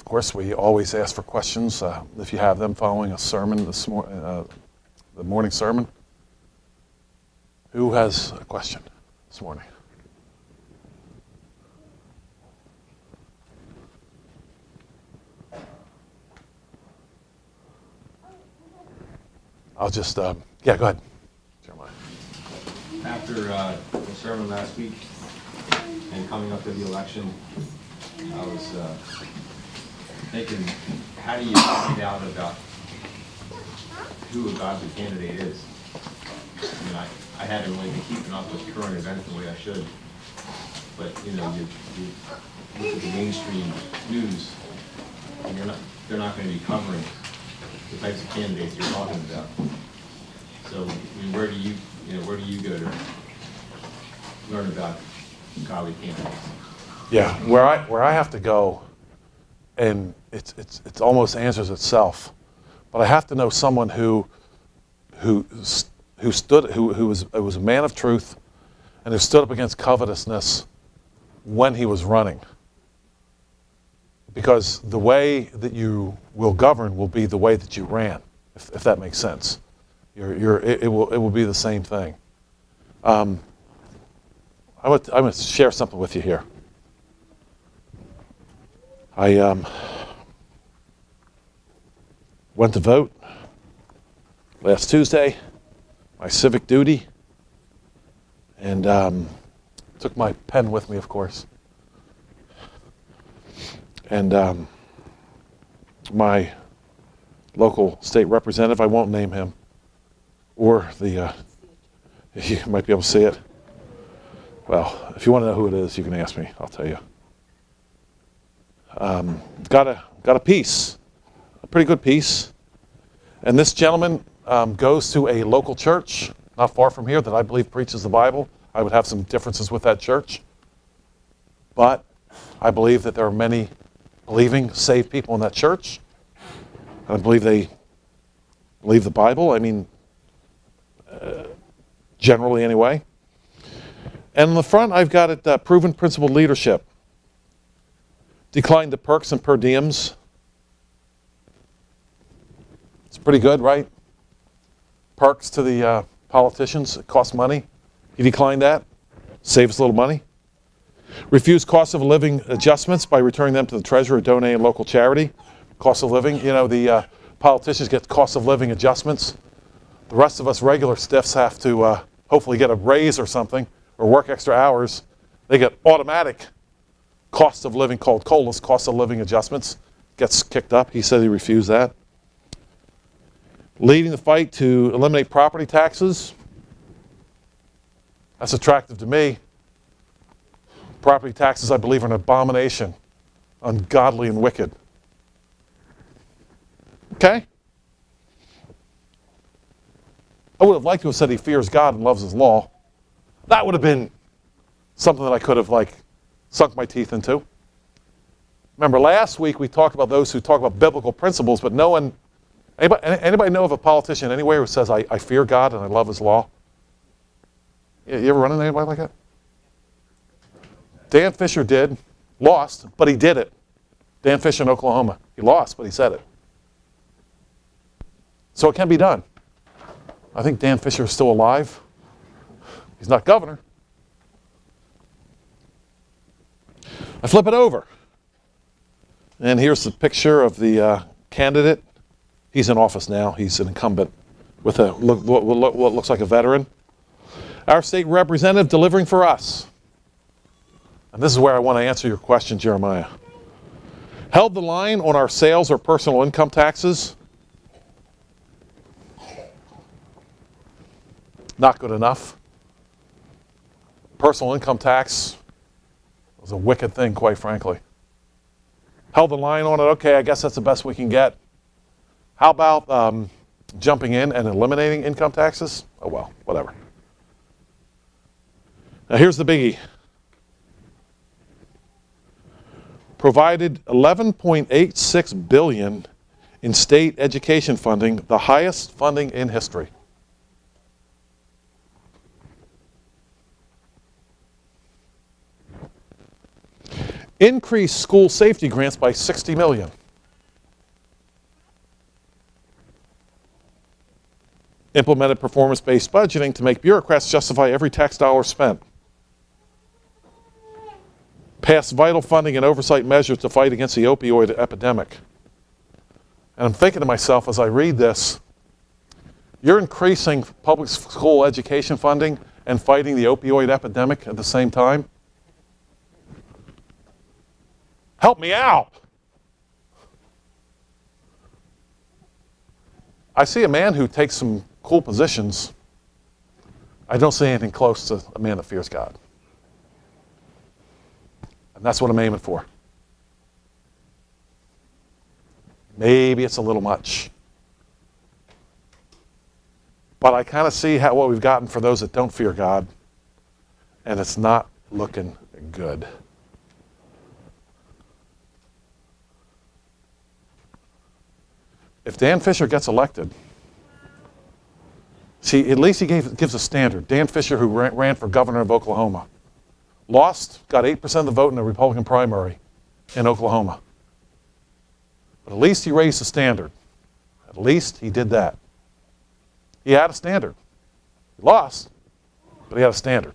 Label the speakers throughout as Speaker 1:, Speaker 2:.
Speaker 1: Of course, we always ask for questions if you have them following a sermon the morning sermon. Who has a question this morning? I'll just, yeah, go ahead, Jeremiah.
Speaker 2: After the sermon last week and coming up to the election, I was thinking, how do you find out about who a godly candidate is? I mean, I haven't really been keeping up with current events the way I should, but you look at the mainstream news, and they're not going to be covering the types of candidates you're talking about. So, I mean, where do you go to learn about godly candidates?
Speaker 1: Yeah, where I have to go, and it's almost answers itself, but I have to know someone who was a man of truth, and who stood up against covetousness when he was running. Because the way that you will govern will be the way that you ran, if that makes sense. It will be the same thing. I'm going to share something with you here. I went to vote last Tuesday, my civic duty, and took my pen with me, of course. And my local state representative, I won't name him, or you might be able to see it. Well, if you want to know who it is, you can ask me. I'll tell you. Got a piece, a pretty good piece. And this gentleman goes to a local church not far from here that I believe preaches the Bible. I would have some differences with that church. But I believe that there are many believing, saved people in that church. I believe they believe the Bible. I mean, generally anyway. And in the front, I've got it, proven principled leadership. Declined the perks and per diems. It's pretty good, right? Perks to the politicians, it costs money. He declined that. Saves a little money. Refused cost of living adjustments by returning them to the treasurer or donating local charity. Cost of living, the politicians get cost of living adjustments. The rest of us regular stiffs have to hopefully get a raise or something, or work extra hours. They get automatic cost of living, called COLAs, cost of living adjustments. Gets kicked up. He said he refused that. Leading the fight to eliminate property taxes. That's attractive to me. Property taxes, I believe, are an abomination, ungodly and wicked. Okay? I would have liked to have said he fears God and loves his law. That would have been something that I could have sunk my teeth into. Remember, last week we talked about those who talk about biblical principles, but no one, anybody know of a politician anywhere who says, I fear God and I love his law? You ever run into anybody like that? Dan Fisher did, lost, but he did it. Dan Fisher in Oklahoma. He lost, but he said it. So it can be done. I think Dan Fisher is still alive. He's not governor. I flip it over. And here's the picture of the candidate. He's in office now. He's an incumbent with what looks like a veteran. Our state representative delivering for us. And this is where I want to answer your question, Jeremiah. Held the line on our sales or personal income taxes. Not good enough. Personal income tax was a wicked thing, quite frankly. Held the line on it. Okay, I guess that's the best we can get. How about jumping in and eliminating income taxes? Oh well, whatever. Now here's the biggie. Provided $11.86 billion in state education funding, the highest funding in history. Increased school safety grants by $60 million. Implemented performance-based budgeting to make bureaucrats justify every tax dollar spent. Passed vital funding and oversight measures to fight against the opioid epidemic. And I'm thinking to myself as I read this, you're increasing public school education funding and fighting the opioid epidemic at the same time? Help me out. I see a man who takes some cool positions. I don't see anything close to a man that fears God. And that's what I'm aiming for. Maybe it's a little much. But I kind of see what we've gotten for those that don't fear God, and it's not looking good. If Dan Fisher gets elected, see, at least he gives a standard. Dan Fisher, who ran for governor of Oklahoma, lost, got 8% of the vote in the Republican primary in Oklahoma. But at least he raised the standard. At least he did that. He had a standard. He lost, but he had a standard.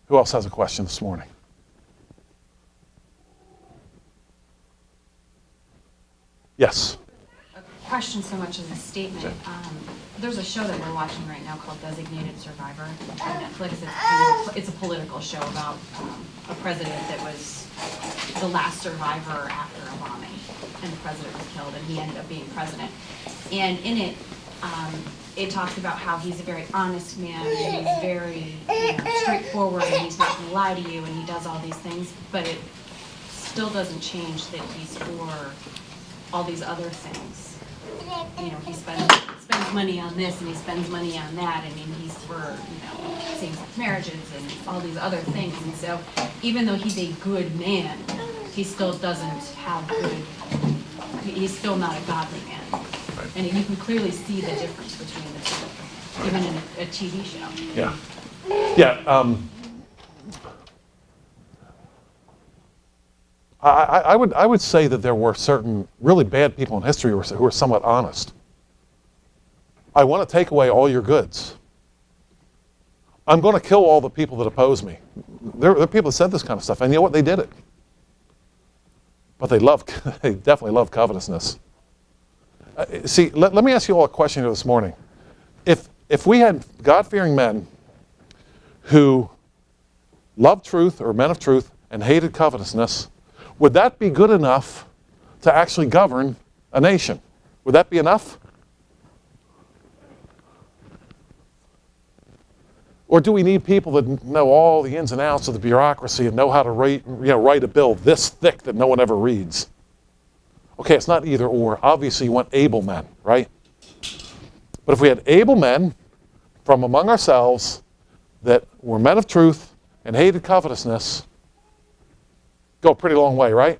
Speaker 1: Who else has a question this morning? Yes.
Speaker 3: A question so much as a statement. There's a show that we're watching right now called Designated Survivor on Netflix. It's a political show about a president that was the last survivor after a bombing, and the president was killed, and he ended up being president. And in it, it talks about how he's a very honest man, and he's very straightforward, and he's not going to lie to you, and he does all these things, but it still doesn't change that he's for all these other things. He spends money on this and he spends money on that. I mean, he's for, same-sex marriages and all these other things. And so even though he's a good man, he still doesn't have he's still not a godly man.
Speaker 1: Right. And
Speaker 3: you can clearly see the difference between the two, even in a TV show.
Speaker 1: Yeah. Yeah. I would say that there were certain really bad people in history who were somewhat honest. I want to take away all your goods. I'm going to kill all the people that oppose me. There are people that said this kind of stuff, and you know what? They did it. But they definitely love covetousness. See, let me ask you all a question here this morning. If we had God-fearing men who loved truth, or men of truth, and hated covetousness, would that be good enough to actually govern a nation? Would that be enough? Or do we need people that know all the ins and outs of the bureaucracy and know how to write a bill this thick that no one ever reads? Okay, it's not either or. Obviously, you want able men, right? But if we had able men from among ourselves that were men of truth and hated covetousness, go a pretty long way, right?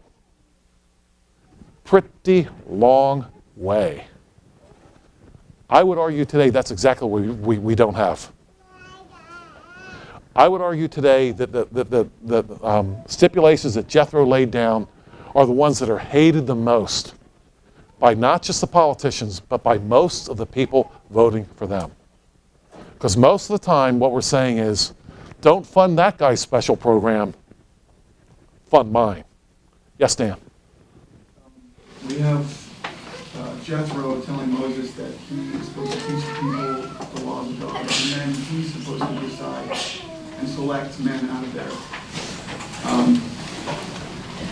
Speaker 1: Pretty long way. I would argue today that's exactly what we don't have. I would argue today that the stipulations that Jethro laid down are the ones that are hated the most by not just the politicians, but by most of the people voting for them. Because most of the time what we're saying is, don't fund that guy's special program, fund mine. Yes, Dan?
Speaker 4: We have Jethro telling Moses that he is supposed to teach the people the laws of God, and then he's supposed to decide and select men out of there.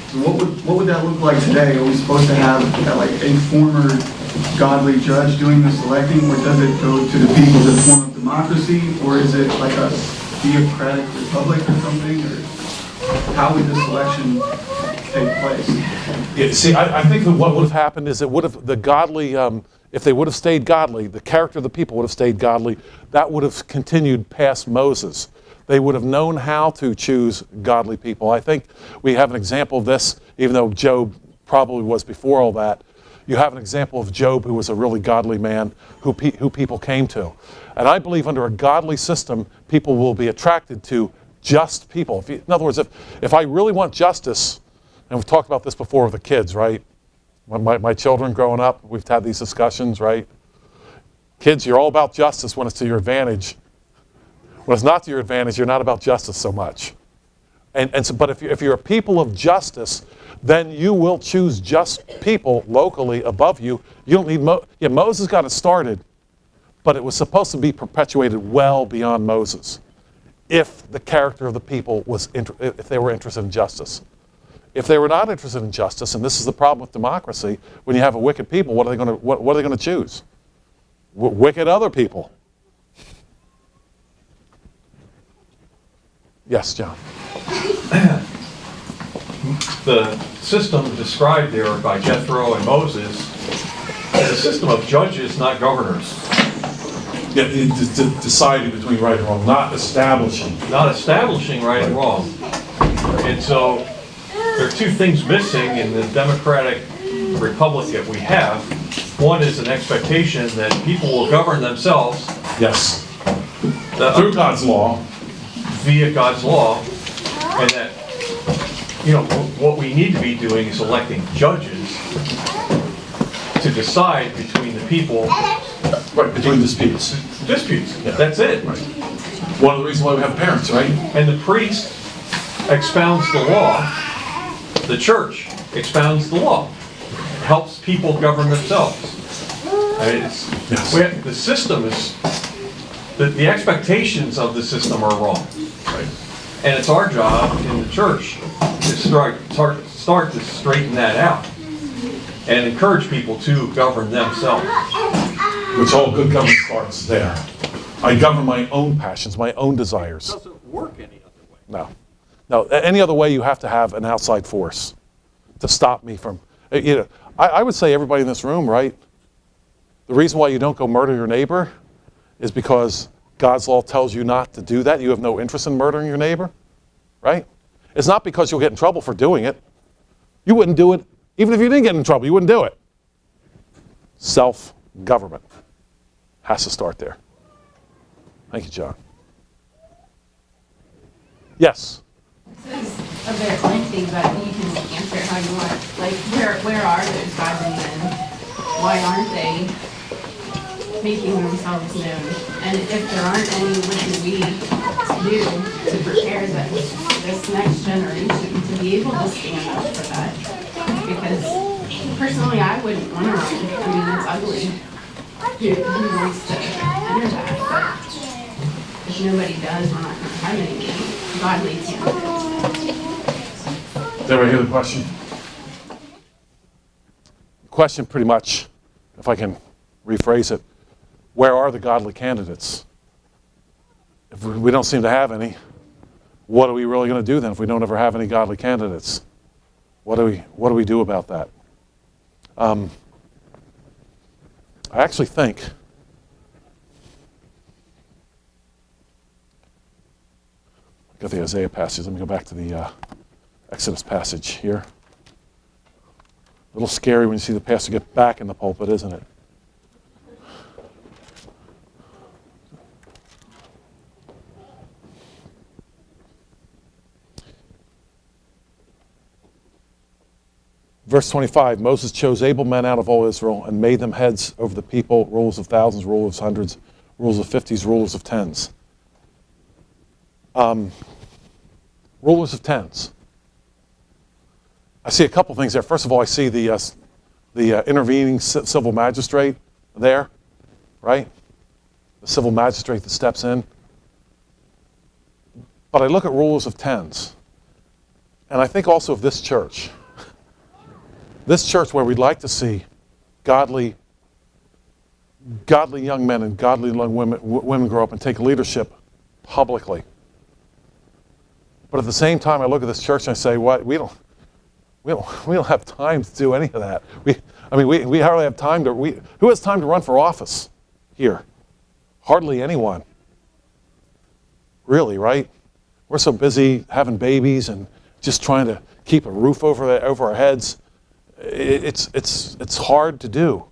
Speaker 4: So what would that look like today? Are we supposed to have a former godly judge doing the selecting, or does it go to the people as a form of democracy, or is it like a theocratic republic or something, or how would this election take place?
Speaker 1: Yeah, see, I think that what would have happened is the godly, if they would have stayed godly, the character of the people would have stayed godly. That would have continued past Moses. They would have known how to choose godly people. I think we have an example of this, even though Job probably was before all that. You have an example of Job, who was a really godly man, who people came to. And I believe under a godly system, people will be attracted to just people. In other words, if I really want justice, and we've talked about this before with the kids, right? My children growing up, we've had these discussions, right? Kids, you're all about justice when it's to your advantage. When it's not to your advantage, you're not about justice so much. But if you're a people of justice, then you will choose just people locally above you. You don't need Moses got it started, but it was supposed to be perpetuated well beyond Moses, if the character of the people was if they were interested in justice. If they were not interested in justice, and this is the problem with democracy, when you have a wicked people, what are they going to choose? Wicked other people. Yes, John.
Speaker 5: The system described there by Jethro and Moses is a system of judges, not governors.
Speaker 1: Yeah, deciding between right and wrong, not establishing.
Speaker 5: Not establishing right and wrong. And so there are two things missing in the democratic republic that we have. One is an expectation that people will govern themselves
Speaker 1: Yes. Through God's law.
Speaker 5: via God's law, and that, what we need to be doing is electing judges to decide between the people.
Speaker 1: Right, between disputes.
Speaker 5: Disputes.
Speaker 1: Yeah.
Speaker 5: That's it.
Speaker 1: One of the reasons why we have parents, right?
Speaker 5: And the priest expounds the law. The church expounds the law. Helps people govern themselves. I mean,
Speaker 1: Yes.
Speaker 5: the system is, the expectations of the system are wrong.
Speaker 1: Right.
Speaker 5: And it's our job in the church to start to straighten that out and encourage people to govern themselves.
Speaker 1: Which all good government starts there. I govern my own passions, my own desires.
Speaker 5: It doesn't work any other way.
Speaker 1: No. No, any other way you have to have an outside force to stop me from, I would say everybody in this room, right? The reason why you don't go murder your neighbor is because God's law tells you not to do that. You have no interest in murdering your neighbor, right? It's not because you'll get in trouble for doing it. You wouldn't do it, even if you didn't get in trouble, you wouldn't do it. Self-government has to start there. Thank you, John. Yes?
Speaker 6: This is a bit lengthy, but you can answer it how you want. Like, where are those godly men? Why aren't they making themselves known? And if there aren't any, what do we do to prepare this next generation to be able to stand up for that? Because personally, I wouldn't want to run. I mean, it's ugly. Who wants to enter that? But if nobody does, we're not going to have any godly candidates.
Speaker 1: Did everybody hear the question? The question pretty much, if I can rephrase it, where are the godly candidates? If we don't seem to have any, what are we really going to do then if we don't ever have any godly candidates? What do we do about that? I actually think I got the Isaiah passage. Let me go back to the Exodus passage here. A little scary when you see the pastor get back in the pulpit, isn't it? Verse 25, Moses chose able men out of all Israel and made them heads over the people, rulers of thousands, rulers of hundreds, rulers of fifties, rulers of tens. Rulers of tens. I see a couple things there. First of all, I see the intervening civil magistrate there, right? The civil magistrate that steps in. But I look at rulers of tens, and I think also of this church. This church where we'd like to see godly young men and godly young women grow up and take leadership publicly. But at the same time, I look at this church and I say, "What? We don't have time to do any of that. We hardly have time to. Who has time to run for office here? Hardly anyone. Really, right? We're so busy having babies and just trying to keep a roof over our heads. It's hard to do.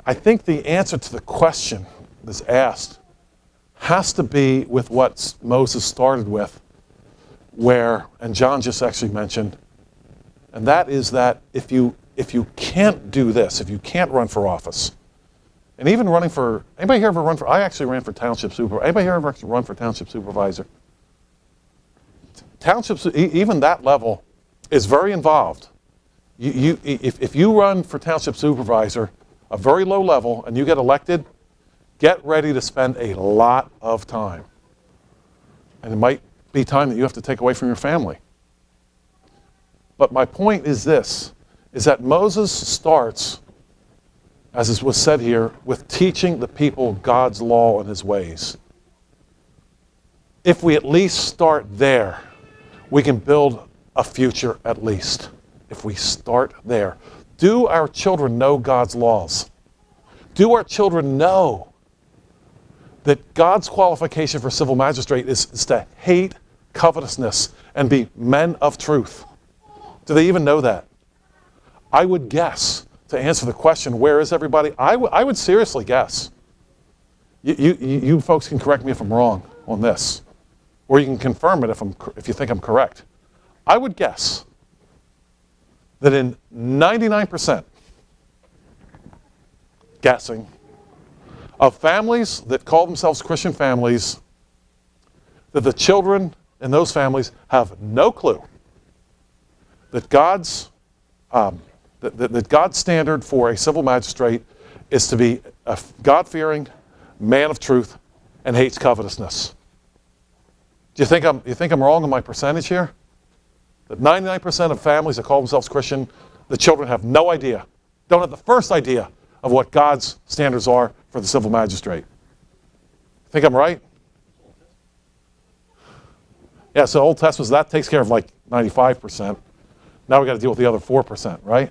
Speaker 1: I think the answer to the question that's asked, has to be with what Moses started with, where, and John just actually mentioned, and that is that if you can't do this, if you can't run for office, and even running for, anybody here ever run for, I actually ran for township supervisor. Anybody here ever run for township supervisor? Even that level is very involved. If you run for township supervisor, a very low level, and you get elected, get ready to spend a lot of time. And it might be time that you have to take away from your family. But my point is this, is that Moses starts, as it was said here, with teaching the people God's law and his ways. If we at least start there, we can build a future at least. If we start there. Do our children know God's laws? Do our children know that God's qualification for civil magistrate is to hate covetousness and be men of truth? Do they even know that? I would guess, to answer the question, where is everybody? I would seriously guess. You folks can correct me if I'm wrong on this, or you can confirm it if you think I'm correct. I would guess that in 99%, guessing, of families that call themselves Christian families, that the children in those families have no clue that God's standard for a civil magistrate is to be a God-fearing man of truth and hates covetousness. Do you think I'm wrong in my percentage here? That 99% of families that call themselves Christian, the children have no idea, don't have the first idea of what God's standards are for the civil magistrate. Think I'm right? Yeah, so Old Testament, that takes care of like 95%. Now we got to deal with the other 4%, right?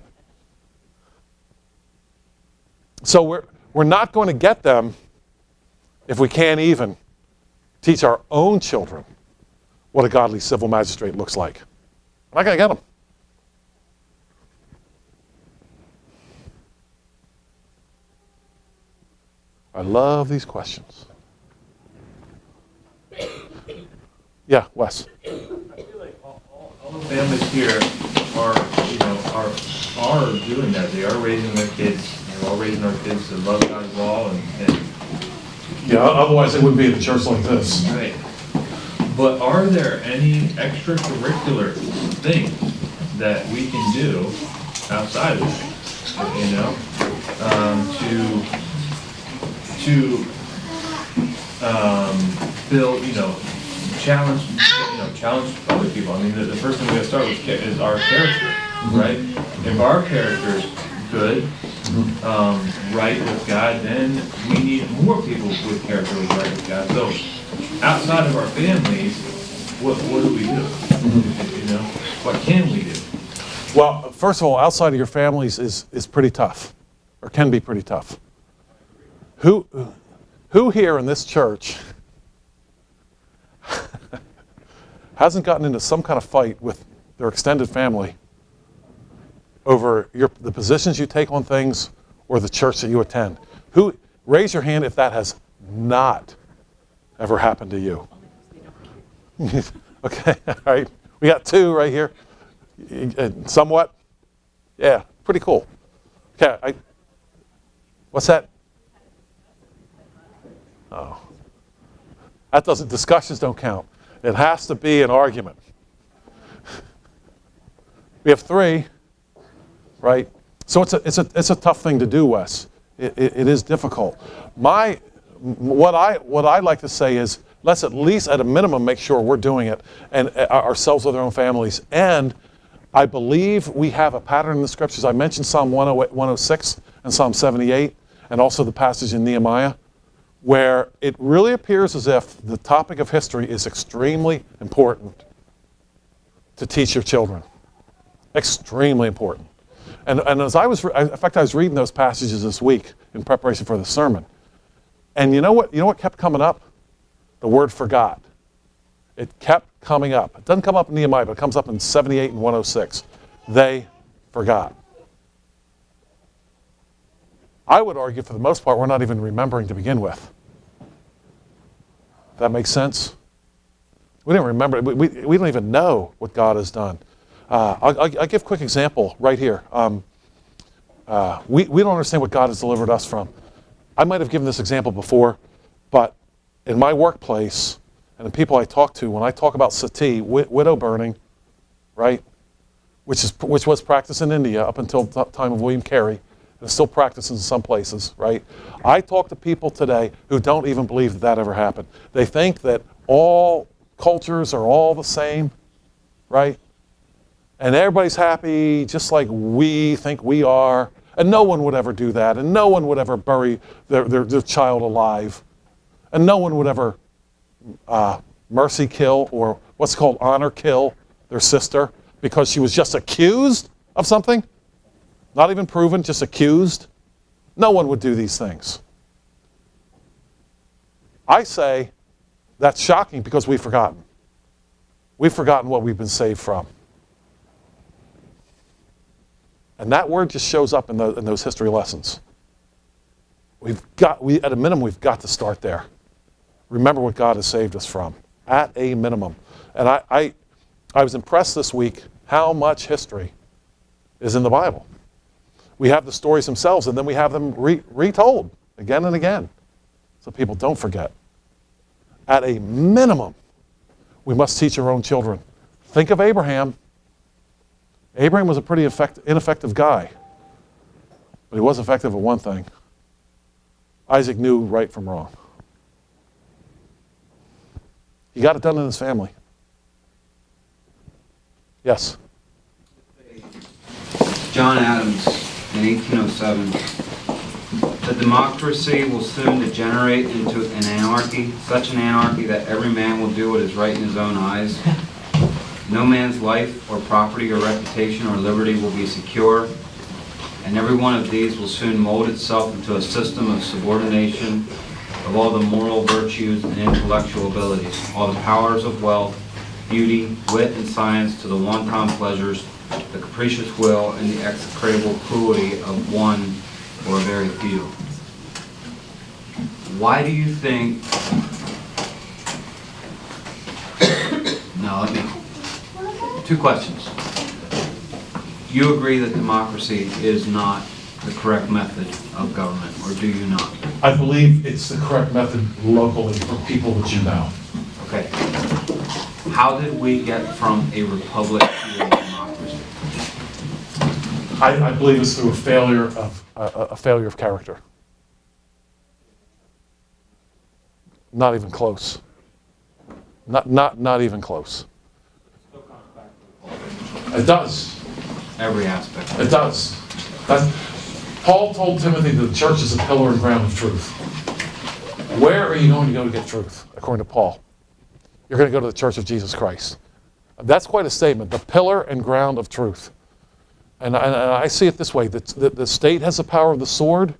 Speaker 1: So we're not going to get them if we can't even teach our own children what a godly civil magistrate looks like. We're not going to get them. I love these questions. Yeah, Wes.
Speaker 5: I feel like all the families here are doing that. They are raising their kids. They're all raising our kids to love God's law and
Speaker 1: Yeah, otherwise it wouldn't be at a church like this.
Speaker 5: right. But are there any extracurricular things that we can do outside of that? You know, to build, challenge other people. I mean, the first thing we have to start with is our character, right? If our character is good, right with God, then we need more people with character right with God. So, outside of our families, what do we do? What can we do?
Speaker 1: Well, first of all, outside of your families is pretty tough, or can be pretty tough. Who here in this church hasn't gotten into some kind of fight with their extended family over the positions you take on things or the church that you attend? Raise your hand if that has not ever happened to you. Okay, all right. We got 2 right here. Somewhat? Yeah, pretty cool. Okay, what's that? Oh. Discussions don't count. It has to be an argument. We have 3, right? So it's a tough thing to do, Wes. It is difficult. What I like to say is, let's at least at a minimum make sure we're doing it, and ourselves with our own families. And I believe we have a pattern in the scriptures. I mentioned Psalm 106 and Psalm 78, and also the passage in Nehemiah, where it really appears as if the topic of history is extremely important to teach your children. Extremely important. And as I was reading those passages this week in preparation for the sermon. And you know what kept coming up? The word forgot. It kept coming up. It doesn't come up in Nehemiah, but it comes up in 78 and 106. They forgot. I would argue, for the most part, we're not even remembering to begin with. That makes sense? We didn't remember, we don't even know what God has done. I'll give a quick example right here. We don't understand what God has delivered us from. I might have given this example before, but in my workplace and the people I talk to, when I talk about sati, widow burning, right, which was practiced in India up until the time of William Carey, and it's still practiced in some places, right? I talk to people today who don't even believe that that ever happened. They think that all cultures are all the same, right? And everybody's happy just like we think we are. And no one would ever do that. And no one would ever bury their child alive. And no one would ever mercy kill, or what's called honor kill, their sister because she was just accused of something. Not even proven, just accused. No one would do these things. I say that's shocking because we've forgotten. We've forgotten what we've been saved from. And that word just shows up in those history lessons. At a minimum, we've got to start there. Remember what God has saved us from, at a minimum. And I was impressed this week how much history is in the Bible. We have the stories themselves, and then we have them retold again and again, so people don't forget. At a minimum, we must teach our own children. Think of Abraham. Abraham was a pretty ineffective guy, but he was effective at one thing. Isaac knew right from wrong. He got it done in his family. Yes?
Speaker 7: John Adams in 1807. The democracy will soon degenerate into an anarchy, such an anarchy that every man will do what is right in his own eyes. No man's life or property or reputation or liberty will be secure, and every one of these will soon mold itself into a system of subordination of all the moral virtues and intellectual abilities, all the powers of wealth, beauty, wit, and science to the wanton pleasures, the capricious will, and the execrable cruelty of one or a very few. Why do you think... Two questions. You agree that democracy is not the correct method of government, or do you not?
Speaker 1: I believe it's the correct method locally for people that you know.
Speaker 7: Okay. How did we get from a republic to a democracy?
Speaker 1: I believe it's through a failure of character. Not even close. Not even close. It does.
Speaker 7: Every aspect.
Speaker 1: It does. Paul told Timothy that the church is a pillar and ground of truth. Where are you going to go to get truth, according to Paul? You're going to go to the Church of Jesus Christ. That's quite a statement, the pillar and ground of truth. And I see it this way, the state has the power of the sword,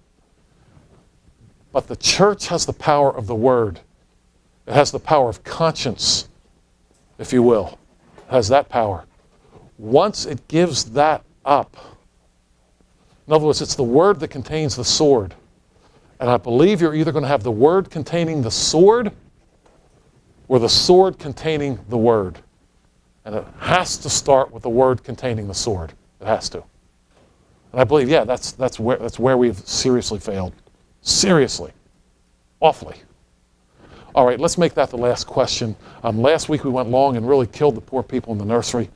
Speaker 1: but the church has the power of the word. It has the power of conscience, if you will. It has that power. Once it gives that up, in other words, it's the word that contains the sword. And I believe you're either going to have the word containing the sword or the sword containing the word. And it has to start with the word containing the sword. It has to. And I believe, yeah, that's where we've seriously failed. Seriously. Awfully. All right, let's make that the last question. Last week we went long and really killed the poor people in the nursery.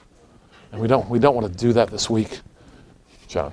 Speaker 1: And we don't want to do that this week. John.